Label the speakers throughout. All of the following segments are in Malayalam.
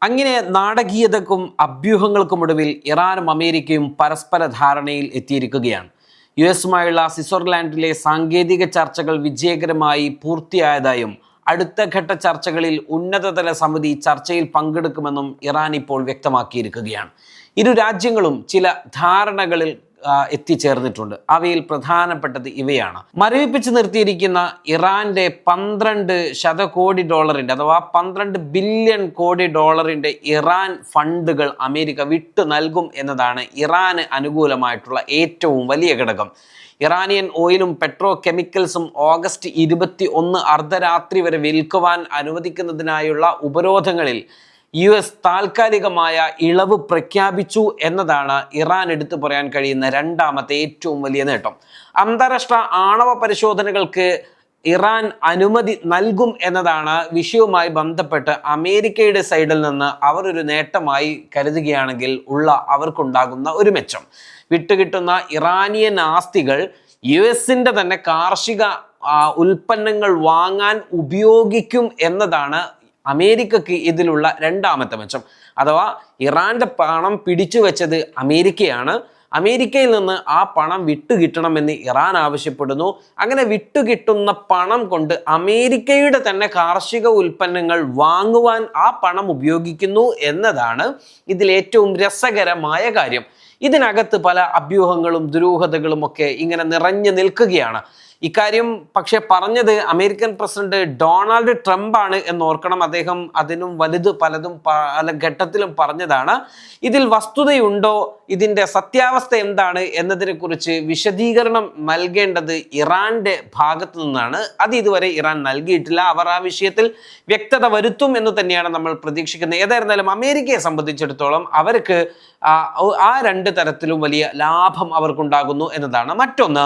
Speaker 1: അങ്ങനെ നാടകീയതക്കും അഭ്യൂഹങ്ങൾക്കുമൊടുവിൽ ഇറാനും അമേരിക്കയും പരസ്പര ധാരണയിൽ എത്തിയിരിക്കുകയാണ്. US-ഉമായുള്ള സ്വിറ്റ്സർലാൻഡിലെ സാങ്കേതിക ചർച്ചകൾ വിജയകരമായി പൂർത്തിയായതായും അടുത്ത ഘട്ട ചർച്ചകളിൽ ഉന്നതതല സമിതി ചർച്ചയിൽ പങ്കെടുക്കുമെന്നും ഇറാൻ ഇപ്പോൾ വ്യക്തമാക്കിയിരിക്കുകയാണ്. ഇരു രാജ്യങ്ങളും ചില ധാരണകളിൽ എത്തിച്ചേർന്നിട്ടുണ്ട്. അവയിൽ പ്രധാനപ്പെട്ടത് ഇവയാണ്. മരവിപ്പിച്ച് നിർത്തിയിരിക്കുന്ന ഇറാന്റെ 12 ശതകോടി ഡോളറിന്റെ അഥവാ 12 ബില്യൺ കോടി ഡോളറിന്റെ ഇറാൻ ഫണ്ടുകൾ അമേരിക്ക വിട്ടു നൽകും എന്നതാണ് ഇറാന് അനുകൂലമായിട്ടുള്ള ഏറ്റവും വലിയ ഘടകം. ഇറാനിയൻ ഓയിലും പെട്രോ കെമിക്കൽസും ഓഗസ്റ്റ് 21 അർദ്ധരാത്രി വരെ വിൽക്കുവാൻ അനുവദിക്കുന്നതിനായുള്ള ഉപരോധങ്ങളിൽ US താൽക്കാലികമായ ഇളവ് പ്രഖ്യാപിച്ചു എന്നതാണ് ഇറാൻ എടുത്തു പറയാൻ കഴിയുന്ന രണ്ടാമത്തെ ഏറ്റവും വലിയ നേട്ടം. അന്താരാഷ്ട്ര ആണവ പരിശോധനകൾക്ക് ഇറാൻ അനുമതി നൽകും എന്നതാണ് വിഷയവുമായി ബന്ധപ്പെട്ട് അമേരിക്കയുടെ സൈഡിൽ നിന്ന് അവർ ഒരു നേട്ടമായി കരുതുകയാണെങ്കിൽ അവർക്കുണ്ടാകുന്ന ഒരു മെച്ചം. വിട്ടുകിട്ടുന്ന ഇറാനിയൻ ആസ്തികൾ US-ന്റെ തന്നെ കാർഷിക ഉൽപ്പന്നങ്ങൾ വാങ്ങാൻ ഉപയോഗിക്കും എന്നതാണ് അമേരിക്കക്ക് ഇതിലുള്ള രണ്ടാമത്തെ മെച്ചം. അഥവാ ഇറാന്റെ പണം പിടിച്ചു വെച്ചത് അമേരിക്കയാണ്. അമേരിക്കയിൽ നിന്ന് ആ പണം വിട്ടുകിട്ടണമെന്ന് ഇറാൻ ആവശ്യപ്പെടുന്നു. അങ്ങനെ വിട്ടുകിട്ടുന്ന പണം കൊണ്ട് അമേരിക്കയുടെ തന്നെ കാർഷിക ഉൽപ്പന്നങ്ങൾ വാങ്ങുവാൻ ആ പണം ഉപയോഗിക്കുന്നു എന്നതാണ് ഇതിൽ ഏറ്റവും രസകരമായ കാര്യം. ഇതിനകത്ത് പല അഭ്യൂഹങ്ങളും ദുരൂഹതകളും ഒക്കെ ഇങ്ങനെ നിറഞ്ഞു നിൽക്കുകയാണ്. ഇക്കാര്യം പക്ഷെ പറഞ്ഞത് അമേരിക്കൻ പ്രസിഡന്റ് ഡൊണാൾഡ് ട്രംപ് ആണ് എന്നോർക്കണം. അദ്ദേഹം അതിനും പലതും പല ഘട്ടത്തിലും പറഞ്ഞതാണ്. ഇതിൽ വസ്തുതയുണ്ടോ, ഇതിൻ്റെ സത്യാവസ്ഥ എന്താണ് എന്നതിനെ കുറിച്ച് വിശദീകരണം നൽകേണ്ടത് ഇറാന്റെ ഭാഗത്തു നിന്നാണ്. അത് ഇതുവരെ ഇറാൻ നൽകിയിട്ടില്ല. അവർ ആ വിഷയത്തിൽ വ്യക്തത വരുത്തും എന്ന് തന്നെയാണ് നമ്മൾ പ്രതീക്ഷിക്കുന്നത്. ഏതായിരുന്നാലും അമേരിക്കയെ സംബന്ധിച്ചിടത്തോളം അവർക്ക് ആ രണ്ട് തരത്തിലും വലിയ ലാഭം അവർക്കുണ്ടാകുന്നു എന്നതാണ്. മറ്റൊന്ന്,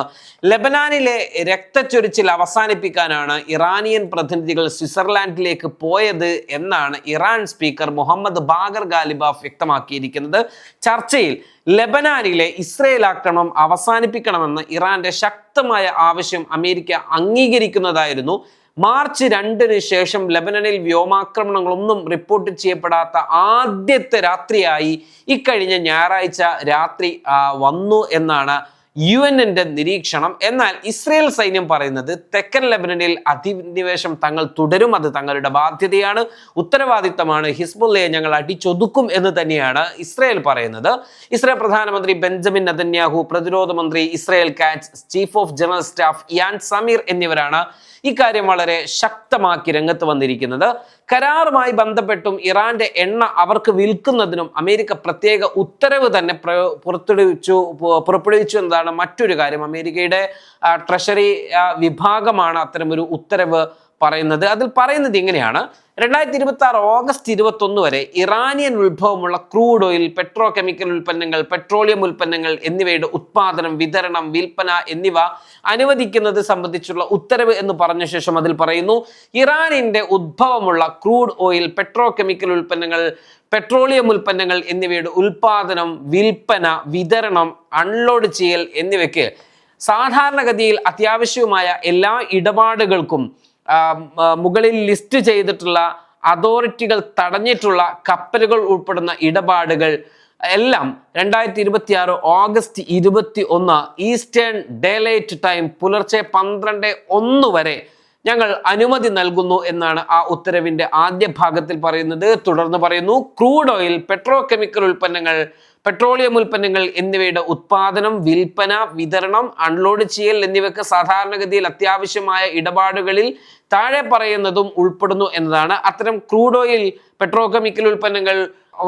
Speaker 1: ലെബനാനിലെ രക്തച്ചൊരിച്ചിൽ അവസാനിപ്പിക്കാനാണ് ഇറാനിയൻ പ്രതിനിധികൾ സ്വിറ്റ്സർലാൻഡിലേക്ക് പോയത് എന്നാണ് Iran speaker Muhammad Bagher Ghalibaf വ്യക്തമാക്കിയിരിക്കുന്നത്. ചർച്ചയിൽ ലെബനാനിലെ ഇസ്രയേൽ ആക്രമണം അവസാനിപ്പിക്കണമെന്ന് ഇറാന്റെ ശക്തമായ ആവശ്യം അമേരിക്ക അംഗീകരിക്കുന്നതായിരുന്നു. മാർച്ച് 2 ശേഷം ലെബനനിൽ വ്യോമാക്രമണങ്ങളൊന്നും റിപ്പോർട്ട് ചെയ്യപ്പെടാത്ത ആദ്യത്തെ രാത്രിയായി ഇക്കഴിഞ്ഞ ഞായറാഴ്ച രാത്രി വന്നു എന്നാണ് UN-ന്റെ നിരീക്ഷണം. എന്നാൽ ഇസ്രയേൽ സൈന്യം പറയുന്നത് തെക്കൻ ലെബനനിൽ അധിനിവേശം തങ്ങൾ തുടരും, അത് തങ്ങളുടെ ബാധ്യതയാണ്, ഉത്തരവാദിത്തമാണ്, ഹിസ്ബുള്ളയെ ഞങ്ങൾ അടിച്ചൊതുക്കും എന്ന് തന്നെയാണ് ഇസ്രയേൽ പറയുന്നത്. ഇസ്രയേൽ പ്രധാനമന്ത്രി ബെഞ്ചമിൻ നെതന്യാഹു, പ്രതിരോധ മന്ത്രി Israel Katz, chief of general staff Ian Sameer എന്നിവരാണ് ഇക്കാര്യം വളരെ ശക്തമാക്കി രംഗത്ത് വന്നിരിക്കുന്നത്. കരാറുമായി ബന്ധപ്പെട്ടും ഇറാന്റെ എണ്ണ അവർക്ക് വിൽക്കുന്നതിനും അമേരിക്ക പ്രത്യേക ഉത്തരവ് തന്നെ പുറപ്പെടുവിച്ചു എന്നതാണ് മറ്റൊരു കാര്യം. അമേരിക്കയുടെ ട്രഷറി വിഭാഗമാണ് അത്തരമൊരു ഉത്തരവ് പറയുന്നത്. അതിൽ പറയുന്നത് ഇങ്ങനെയാണ്: 2026 ഓഗസ്റ്റ് 21 വരെ ഇറാനിയൻ ഉത്ഭവമുള്ള ക്രൂഡ് ഓയിൽ, പെട്രോ കെമിക്കൽ ഉൽപ്പന്നങ്ങൾ, പെട്രോളിയം ഉൽപ്പന്നങ്ങൾ എന്നിവയുടെ ഉത്പാദനം, വിതരണം, വിൽപ്പന എന്നിവ അനുവദിക്കുന്നത് സംബന്ധിച്ചുള്ള ഉത്തരവ് എന്ന് പറഞ്ഞ ശേഷം അതിൽ പറയുന്നു, ഇറാനിന്റെ ഉദ്ഭവമുള്ള ക്രൂഡ് ഓയിൽ, പെട്രോ കെമിക്കൽ ഉൽപ്പന്നങ്ങൾ, പെട്രോളിയം ഉൽപ്പന്നങ്ങൾ എന്നിവയുടെ ഉൽപാദനം, വിൽപ്പന, വിതരണം, അൺലോഡ് ചെയ്യൽ എന്നിവയ്ക്ക് സാധാരണഗതിയിൽ അത്യാവശ്യമായ എല്ലാ ഇടപാടുകൾക്കും മുകളിൽ ലിസ്റ്റ് ചെയ്തിട്ടുള്ള അതോറിറ്റികൾ തടഞ്ഞിട്ടുള്ള കപ്പലുകൾ ഉൾപ്പെടുന്ന ഇടപാടുകൾ എല്ലാം 2026 ഓഗസ്റ്റ് 21 ഈസ്റ്റേൺ ഡേലൈറ്റ് ടൈം പുലർച്ചെ 12:01 വരെ ഞങ്ങൾ അനുമതി നൽകുന്നു എന്നാണ് ആ ഉത്തരവിന്റെ ആദ്യ ഭാഗത്തിൽ പറയുന്നത്. തുടർന്ന് പറയുന്നു, ക്രൂഡ് ഓയിൽ, പെട്രോ കെമിക്കൽ ഉൽപ്പന്നങ്ങൾ, പെട്രോളിയം ഉൽപ്പന്നങ്ങൾ എന്നിവയുടെ ഉത്പാദനം, വിൽപ്പന, വിതരണം, അൺലോഡ് ചെയ്യൽ എന്നിവയ്ക്ക് സാധാരണഗതിയിൽ അത്യാവശ്യമായ ഇടപാടുകളിൽ താഴെ പറയുന്നതും ഉൾപ്പെടുന്നു എന്നതാണ്. അത്തരം ക്രൂഡ് ഓയിൽ, പെട്രോ കെമിക്കൽ ഉൽപ്പന്നങ്ങൾ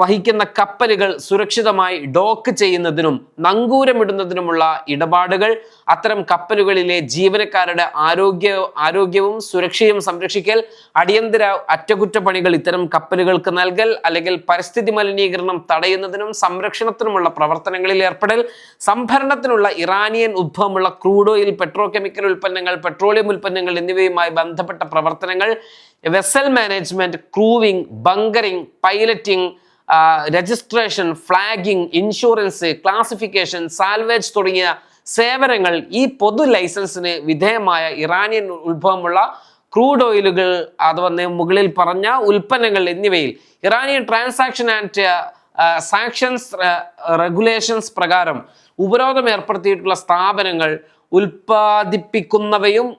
Speaker 1: വഹിക്കുന്ന കപ്പലുകൾ സുരക്ഷിതമായി ഡോക്ക് ചെയ്യുന്നതിനും നങ്കൂരമിടുന്നതിനുമുള്ള ഇടപാടുകൾ, അത്തരം കപ്പലുകളിലെ ജീവനക്കാരുടെ ആരോഗ്യവും സുരക്ഷയും സംരക്ഷിക്കൽ, അടിയന്തര അറ്റകുറ്റപ്പണികൾ ഇത്തരം കപ്പലുകൾക്ക് നൽകൽ, അല്ലെങ്കിൽ പരിസ്ഥിതി മലിനീകരണം തടയുന്നതിനും സംരക്ഷണത്തിനുമുള്ള പ്രവർത്തനങ്ങളിൽ ഏർപ്പെടൽ, സംഭരണത്തിനുള്ള ഇറാനിയൻ ഉദ്ഭവമുള്ള ക്രൂഡ് ഓയിൽ, പെട്രോ കെമിക്കൽ ഉൽപ്പന്നങ്ങൾ, പെട്രോളിയം ഉൽപ്പന്നങ്ങൾ എന്നിവയുമായി ബന്ധപ്പെട്ട പ്രവർത്തനങ്ങൾ, vessel management, crewing, bunkering, piloting, registration, flagging, insurance, classification, salvage തുടങ്ങിയ സേവനങ്ങൾ ഈ പൊതു ലൈസൻസിന് വിധേയമായ ഇറാനിയൻ ഉത്ഭവമുള്ള ക്രൂഡ് ഓയിലുകൾ അഥവാ മുകളിൽ പറഞ്ഞ ഉൽപ്പന്നങ്ങൾ എന്നിവയിൽ Iranian transaction and sanctions regulations പ്രകാരം ഉപരോധം ഏർപ്പെടുത്തിയിട്ടുള്ള സ്ഥാപനങ്ങൾ ഉൽപ്പാദിപ്പിക്കുന്നവയും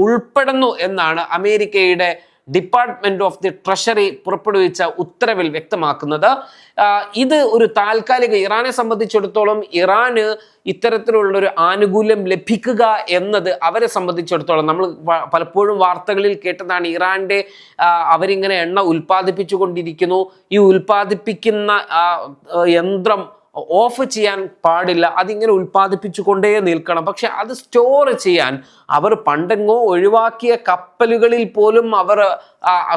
Speaker 1: ഉൾപ്പെടുന്നു എന്നാണ് അമേരിക്കയുടെ ഡിപ്പാർട്ട്മെന്റ് ഓഫ് ദി ട്രഷറി പുറപ്പെടുവിച്ച ഉത്തരവിൽ വ്യക്തമാക്കുന്നത്. ഇത് ഒരു താൽക്കാലിക, ഇറാനെ സംബന്ധിച്ചിടത്തോളം ഇറാന് ഇത്തരത്തിലുള്ളൊരു ആനുകൂല്യം ലഭിക്കുക എന്നത് അവരെ സംബന്ധിച്ചിടത്തോളം, നമ്മൾ പലപ്പോഴും വാർത്തകളിൽ കേട്ടതാണ്, ഇറാന്റെ അവരിങ്ങനെ എണ്ണ ഉൽപ്പാദിപ്പിച്ചു കൊണ്ടിരിക്കുന്നു, ഈ ഉൽപ്പാദിപ്പിക്കുന്ന യന്ത്രം ഓഫ് ചെയ്യാൻ പാടില്ല, അതിങ്ങനെ ഉൽപ്പാദിപ്പിച്ചു കൊണ്ടേ നിൽക്കണം. പക്ഷെ അത് സ്റ്റോർ ചെയ്യാൻ അവർ പണ്ടെങ്ങോ ഒഴിവാക്കിയ കപ്പലുകളിൽ പോലും അവർ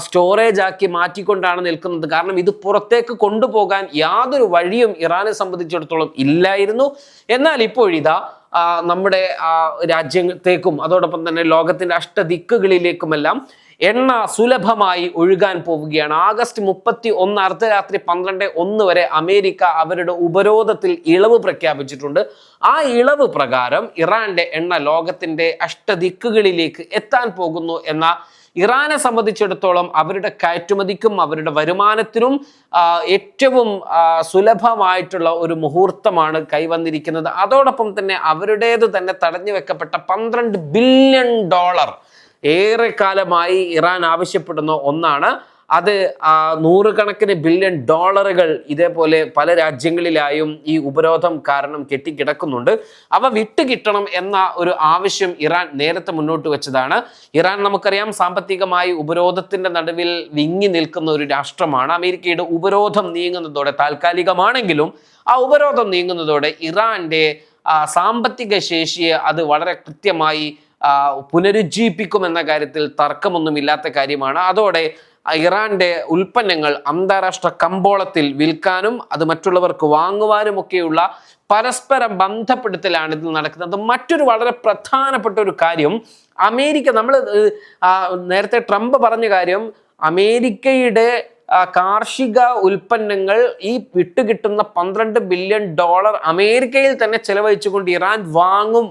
Speaker 1: സ്റ്റോറേജ് ആക്കി മാറ്റിക്കൊണ്ടാണ് നിൽക്കുന്നത്. കാരണം ഇത് പുറത്തേക്ക് കൊണ്ടുപോകാൻ യാതൊരു വഴിയും ഇറാനെ സംബന്ധിച്ചിടത്തോളം ഇല്ലായിരുന്നു. എന്നാൽ ഇപ്പോഴിതാ നമ്മുടെ രാജ്യത്തേക്കും അതോടൊപ്പം തന്നെ ലോകത്തിന്റെ അഷ്ടദിക്കുകളിലേക്കുമെല്ലാം എണ്ണ സുലഭമായി ഒഴുകാൻ പോവുകയാണ്. ആഗസ്റ്റ് 31 അർദ്ധരാത്രി 12:01 വരെ അമേരിക്ക അവരുടെ ഉപരോധത്തിൽ ഇളവ് പ്രഖ്യാപിച്ചിട്ടുണ്ട്. ആ ഇളവ് പ്രകാരം ഇറാന്റെ എണ്ണ ലോകത്തിന്റെ അഷ്ടദിക്കുകളിലേക്ക് എത്താൻ പോകുന്നു എന്ന ഇറാനെ സംബന്ധിച്ചിടത്തോളം അവരുടെ കയറ്റുമതിക്കും അവരുടെ വരുമാനത്തിനും ഏറ്റവും സുലഭമായിട്ടുള്ള ഒരു മുഹൂർത്തമാണ് കൈവന്നിരിക്കുന്നത്. അതോടൊപ്പം തന്നെ അവരുടേത് തന്നെ തടഞ്ഞു വെക്കപ്പെട്ട $12 ബില്യൺ ഏറെക്കാലമായി ഇറാൻ ആവശ്യപ്പെടുന്ന ഒന്നാണ്. അത് നൂറുകണക്കിന് ബില്യൺ ഡോളറുകൾ ഇതേപോലെ പല രാജ്യങ്ങളിലായും ഈ ഉപരോധം കാരണം കെട്ടിക്കിടക്കുന്നുണ്ട്. അവ വിട്ടുകിട്ടണം എന്ന ഒരു ആവശ്യം ഇറാൻ നേരത്തെ മുന്നോട്ട് വെച്ചതാണ്. ഇറാൻ നമുക്കറിയാം സാമ്പത്തികമായി ഉപരോധത്തിന്റെ നടുവിൽ വിങ്ങി നിൽക്കുന്ന ഒരു രാഷ്ട്രമാണ്. അമേരിക്കയുടെ ഉപരോധം നീങ്ങുന്നതോടെ, താൽക്കാലികമാണെങ്കിലും ആ ഉപരോധം നീങ്ങുന്നതോടെ ഇറാന്റെ സാമ്പത്തിക ശേഷിയെ അത് വളരെ കൃത്യമായി പുനരുജ്ജീവിപ്പിക്കുമെന്ന കാര്യത്തിൽ തർക്കമൊന്നുമില്ലാത്ത കാര്യമാണ്. അതോടെ ഇറാന്റെ ഉൽപ്പന്നങ്ങൾ അന്താരാഷ്ട്ര കമ്പോളത്തിൽ വിൽക്കാനും അത് മറ്റുള്ളവർക്ക് വാങ്ങുവാനും ഒക്കെയുള്ള പരസ്പരം ബന്ധപ്പെടുത്തലാണ് ഇത് നടക്കുന്നത്. മറ്റൊരു വളരെ പ്രധാനപ്പെട്ട ഒരു കാര്യം, അമേരിക്ക, നമ്മൾ നേരത്തെ ട്രംപ് പറഞ്ഞ കാര്യം, അമേരിക്കയുടെ കാർഷിക ഉൽപ്പന്നങ്ങൾ ഈ വിട്ടുകിട്ടുന്ന $12 ബില്യൺ അമേരിക്കയിൽ തന്നെ ചെലവഴിച്ചുകൊണ്ട് ഇറാൻ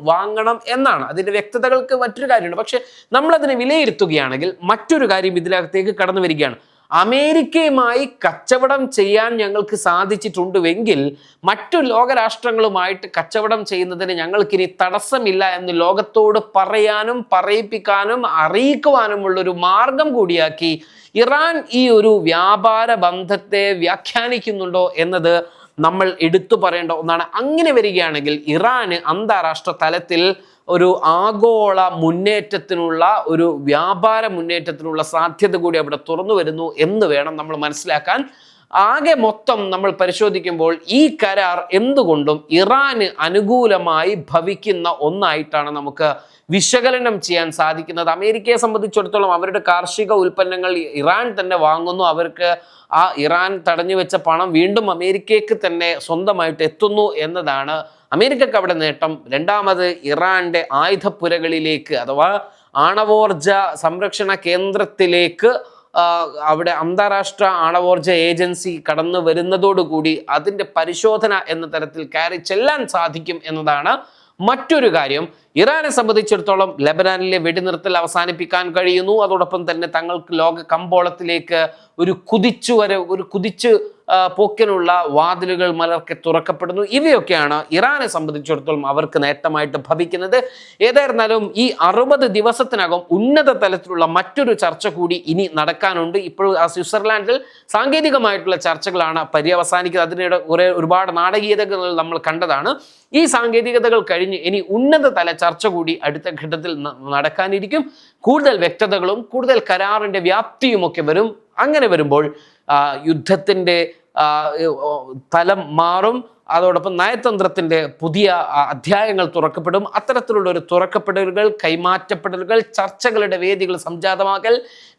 Speaker 1: വാങ്ങണം എന്നാണ്. അതിന്റെ വ്യക്തതകൾക്ക് മറ്റൊരു കാര്യമുണ്ട്. പക്ഷെ നമ്മളതിനെ വിലയിരുത്തുകയാണെങ്കിൽ മറ്റൊരു കാര്യം ഇതിനകത്തേക്ക് കടന്നു വരികയാണ്. അമേരിക്കയുമായി കച്ചവടം ചെയ്യാൻ ഞങ്ങൾക്ക് സാധിച്ചിട്ടുണ്ടെങ്കിൽ മറ്റു ലോകരാഷ്ട്രങ്ങളുമായിട്ട് കച്ചവടം ചെയ്യുന്നതിന് ഞങ്ങൾക്കിനി തടസ്സമില്ല എന്ന് ലോകത്തോട് പറയാനും പറയിപ്പിക്കാനും അറിയിക്കുവാനുമുള്ളൊരു മാർഗം കൂടിയാക്കി ഇറാൻ ഈ ഒരു വ്യാപാര ബന്ധത്തെ വ്യാഖ്യാനിക്കുന്നുണ്ടോ എന്നത് നമ്മൾ എടുത്തു പറയേണ്ട ഒന്നാണ്. അങ്ങനെ വരികയാണെങ്കിൽ ഇറാന് അന്താരാഷ്ട്ര തലത്തിൽ ഒരു ആഗോള മുന്നേറ്റത്തിനുള്ള, ഒരു വ്യാപാര മുന്നേറ്റത്തിനുള്ള സാധ്യത കൂടി അവിടെ തുറന്നു വരുന്നു എന്ന് വേണം നമ്മൾ മനസ്സിലാക്കാൻ. ആകെ മൊത്തം നമ്മൾ പരിശോധിക്കുമ്പോൾ ഈ കരാർ എന്തുകൊണ്ടും ഇറാന് അനുകൂലമായി ഭവിക്കുന്ന ഒന്നായിട്ടാണ് നമുക്ക് വിശകലനം ചെയ്യാൻ സാധിക്കുന്നത്. അമേരിക്കയെ സംബന്ധിച്ചിടത്തോളം അവരുടെ കാർഷിക ഉൽപ്പന്നങ്ങൾ ഇറാൻ തന്നെ വാങ്ങുന്നു. അവർക്ക് ആ ഇറാൻ തടഞ്ഞു വെച്ച പണം വീണ്ടും അമേരിക്കയ്ക്ക് തന്നെ സ്വന്തമായിട്ട് എത്തുന്നു എന്നതാണ് അമേരിക്കക്ക് അവിടെ നേട്ടം. രണ്ടാമത് ഇറാന്റെ ആയുധപ്പുരകളിലേക്ക് അഥവാ ആണവോർജ സംരക്ഷണ കേന്ദ്രത്തിലേക്ക് അവിടെ അന്താരാഷ്ട്ര ആണവോർജ ഏജൻസി കടന്നു വരുന്നതോടുകൂടി അതിൻ്റെ പരിശോധന എന്ന തരത്തിൽ കയറി ചെല്ലാൻ സാധിക്കും എന്നതാണ് മറ്റൊരു കാര്യം. ഇറാനെ സംബന്ധിച്ചിടത്തോളം ലെബനാനിലെ വെടിനിർത്തൽ അവസാനിപ്പിക്കാൻ കഴിയുന്നു. അതോടൊപ്പം തന്നെ തങ്ങൾക്ക് ലോക കമ്പോളത്തിലേക്ക് ഒരു കുതിച്ചു പോക്കിനുള്ള വാതിലുകൾ മലർക്കെ തുറക്കപ്പെടുന്നു. ഇവയൊക്കെയാണ് ഇറാനെ സംബന്ധിച്ചിടത്തോളം അവർക്ക് നേട്ടമായിട്ട് ഭവിക്കുന്നത്. ഏതായിരുന്നാലും ഈ 60 ദിവസത്തിനകം ഉന്നത തലത്തിലുള്ള മറ്റൊരു ചർച്ച കൂടി ഇനി നടക്കാനുണ്ട്. ഇപ്പോൾ സ്വിറ്റ്സർലാൻഡിൽ സാങ്കേതികമായിട്ടുള്ള ചർച്ചകളാണ് പര്യവസാനിക്കുന്നത്. അതിനിടെ ഒരുപാട് നാടകീയതകൾ നമ്മൾ കണ്ടതാണ്. ഈ സാങ്കേതികതകൾ കഴിഞ്ഞ് ഇനി ഉന്നത തല ചർച്ച കൂടി അടുത്ത ഘട്ടത്തിൽ നടക്കാനിരിക്കും. കൂടുതൽ വ്യക്തതകളും കൂടുതൽ കരാറിന്റെ വ്യാപ്തിയുമൊക്കെ വരും. അങ്ങനെ വരുമ്പോൾ യുദ്ധത്തിന്റെ തലം മാറും. അതോടൊപ്പം നയതന്ത്രത്തിന്റെ പുതിയ അധ്യായങ്ങൾ തുറക്കപ്പെടും. അത്തരത്തിലുള്ള ഒരു തുറക്കപ്പെടലുകൾ, കൈമാറ്റപ്പെടലുകൾ, ചർച്ചകളുടെ വേദികൾ സംജാതമാകൽ,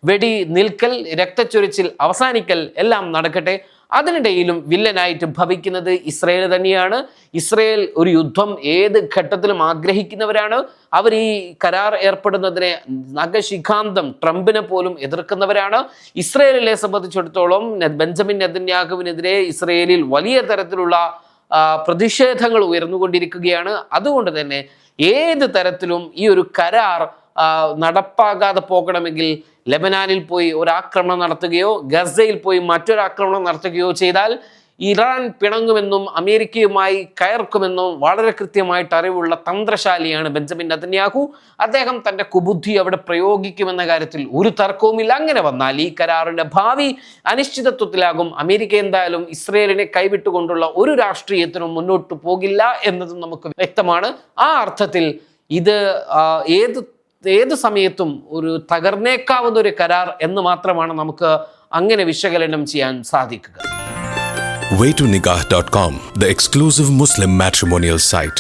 Speaker 1: വെടി നിൽക്കൽ, രക്തച്ചൊരിച്ചിൽ അവസാനിക്കൽ എല്ലാം നടക്കട്ടെ. അതിനിടയിലും വില്ലനായിട്ട് ഭവിക്കുന്നത് ഇസ്രയേൽ തന്നെയാണ്. ഇസ്രയേൽ ഒരു യുദ്ധം ഏത് ഘട്ടത്തിലും ആഗ്രഹിക്കുന്നവരാണ്. അവർ ഈ കരാർ ഏർപ്പെടുന്നതിനെ നഖശിഖാന്തം ട്രംപിനെ പോലും എതിർക്കുന്നവരാണ്. ഇസ്രയേലിനെ സംബന്ധിച്ചിടത്തോളം ബെഞ്ചമിൻ നെതന്യാഹുവിനെതിരെ ഇസ്രയേലിൽ വലിയ തരത്തിലുള്ള പ്രതിഷേധങ്ങൾ ഉയർന്നുകൊണ്ടിരിക്കുകയാണ്. അതുകൊണ്ട് തന്നെ ഏത് തരത്തിലും ഈ ഒരു കരാർ നടപ്പാകാതെ പോകണമെങ്കിൽ ലെബനാനിൽ പോയി ഒരാക്രമണം നടത്തുകയോ ഗസയിൽ പോയി മറ്റൊരാക്രമണം നടത്തുകയോ ചെയ്താൽ ഇറാൻ പിണങ്ങുമെന്നും അമേരിക്കയുമായി കയർക്കുമെന്നും വളരെ കൃത്യമായിട്ട് അറിവുള്ള തന്ത്രശാലിയാണ് ബെഞ്ചമിൻ നെതന്യാഹു. അദ്ദേഹം തൻ്റെ കുബുദ്ധി അവിടെ പ്രയോഗിക്കുമെന്ന കാര്യത്തിൽ ഒരു തർക്കവുമില്ല. അങ്ങനെ വന്നാൽ ഈ കരാറിൻ്റെ ഭാവി അനിശ്ചിതത്വത്തിലാകും. അമേരിക്ക എന്തായാലും ഇസ്രയേലിനെ കൈവിട്ടുകൊണ്ടുള്ള ഒരു രാഷ്ട്രീയത്തിനും മുന്നോട്ട് പോകില്ല എന്നതും നമുക്ക് വ്യക്തമാണ്. ആ അർത്ഥത്തിൽ ഇത് ഏത് സമയത്തും ഒരു തകർന്നേക്കാവുന്ന ഒരു കരാർ എന്ന് മാത്രമാണ് നമുക്ക് അങ്ങനെ വിശകലനം ചെയ്യാൻ സാധിക്കുക.
Speaker 2: Waytonikah.com, the exclusive Muslim matrimonial site.